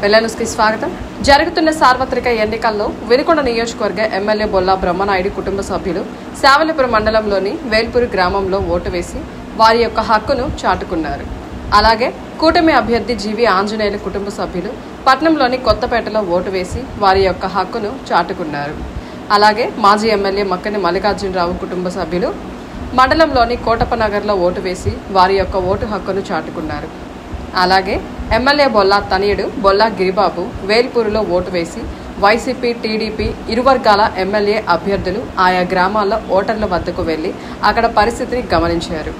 వెల్లనుస్కి స్వాగతం. జరుగుతున్న సార్వత్రిక ఎన్నికల్లో వినుకొండ నియోజకవర్గ ఎమ్మెల్యే బొల్లా బ్రహ్మనాయుడు కుటుంబ సభ్యులు శావలిపురం మండలంలోని వేల్పూరి గ్రామంలో ఓటు వేసి వారి యొక్క హక్కును చాటుకున్నారు. అలాగే కూటమి అభ్యర్థి జీవి ఆంజనేయులు కుటుంబ సభ్యులు పట్నంలోని కొత్తపేటలో ఓటు వేసి వారి యొక్క హక్కును చాటుకున్నారు. అలాగే మాజీ ఎమ్మెల్యే మక్కని మల్లికార్జునరావు కుటుంబ సభ్యులు మండలంలోని కోటప్పనగర్లో ఓటు వేసి వారి యొక్క ఓటు హక్కును చాటుకున్నారు. అలాగే ఎమ్మెల్యే బొల్లా తనయుడు బొల్లా గిరిబాబు వేల్పూరులో ఓటు వేసి వైసీపీ, టీడీపీ ఇరు వర్గాల ఎమ్మెల్యే అభ్యర్థులు ఆయా గ్రామాల్లో ఓటర్ల వద్దకు వెళ్లి అక్కడ పరిస్థితిని గమనించారు.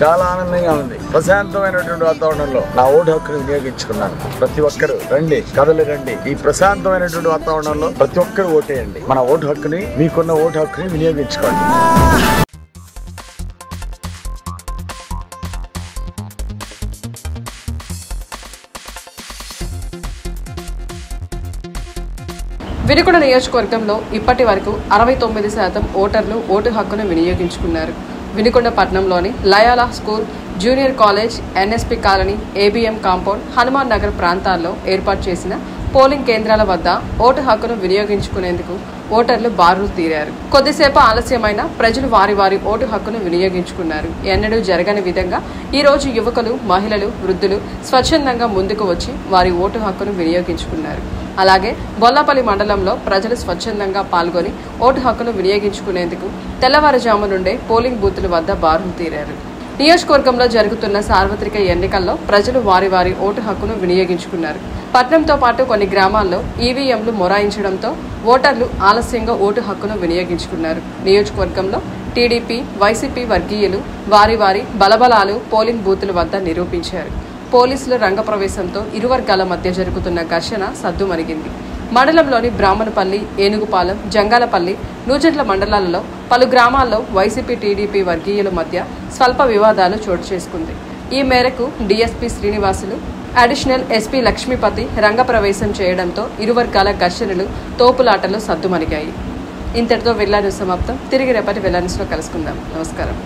చాలా ఆనందంగా ఉంది. ప్రశాంతమైనటువంటి వాతావరణంలో నా ఓటు హక్కును వినియోగించుకున్నాను. ప్రతి ఒక్కరు రండి, కదలి రండి. ఈ ప్రశాంతమైనటువంటి వాతావరణంలో ప్రతి ఒక్కరు ఓటేయండి. మన ఓటు హక్కుని, మీకున్న ఓటు హక్కుని వినియోగించుకోండి. వినుకొండ నియోజకవర్గంలో ఇప్పటి వరకు 69% ఓటర్లు ఓటు హక్కును వినియోగించుకున్నారు. వినుకొండ పట్టణంలోని Loyola school, junior college, NSP colony, ABM compound, Hanuman Nagar ప్రాంతాల్లో ఏర్పాటు చేసిన పోలింగ్ కేంద్రాల వద్ద ఓటు హక్కును వినియోగించుకునేందుకు ఓటర్లు బారులు తీరారు. కొద్దిసేపు ఆలస్యమైన ప్రజలు వారి ఓటు హక్కును వినియోగించుకున్నారు. ఎన్నడూ జరగని విధంగా ఈ రోజు యువకులు, మహిళలు, వృద్ధులు స్వచ్ఛందంగా ముందుకు వచ్చి వారి ఓటు హక్కును వినియోగించుకున్నారు. అలాగే బొల్లాపల్లి మండలంలో ప్రజలు స్వచ్ఛందంగా పాల్గొని ఓటు హక్కును వినియోగించుకునేందుకు తెల్లవారుజాము నుండే పోలింగ్ బూతుల వద్ద బారులు తీరారు. నియోజకవర్గంలో జరుగుతున్న సార్వత్రిక ఎన్నికల్లో ప్రజలు వారి ఓటు హక్కును వినియోగించుకున్నారు. పట్నంతో పాటు కొన్ని గ్రామాల్లో ఈవీఎంలు మొరాయించడంతో ఓటర్లు ఆలస్యంగా ఓటు హక్కును వినియోగించుకున్నారు. నియోజకవర్గంలో టీడీపీ, వైసీపీ వర్గీయులు వారి బలబలాలు పోలింగ్ బూతుల వద్ద నిరూపించారు. పోలీసుల రంగప్రవేశంతో ఇరు వర్గాల మధ్య జరుగుతున్న ఘర్షణ సద్దుమణిగింది. మండలంలోని బ్రాహ్మణపల్లి, ఏనుగుపాలెం, జంగాలపల్లి, నూజెండ్ల మండలాలలో పలు గ్రామాల్లో వైసీపీ, టీడీపీ వర్గీయుల మధ్య స్వల్ప వివాదాలు చోటు చేసుకుంది. ఈ మేరకు DSP Srinivasulu, additional SP Lakshmipathi రంగప్రవేశం చేయడంతో ఇరు వర్గాల ఘర్షణలు, తోపులాటలు సద్దుమణిగాయి. ఇంతటితో వెళ్లాను సమాప్తం. తిరిగి రేపటి వెళ్లాన్స్లో కలుసుకుందాం. నమస్కారం.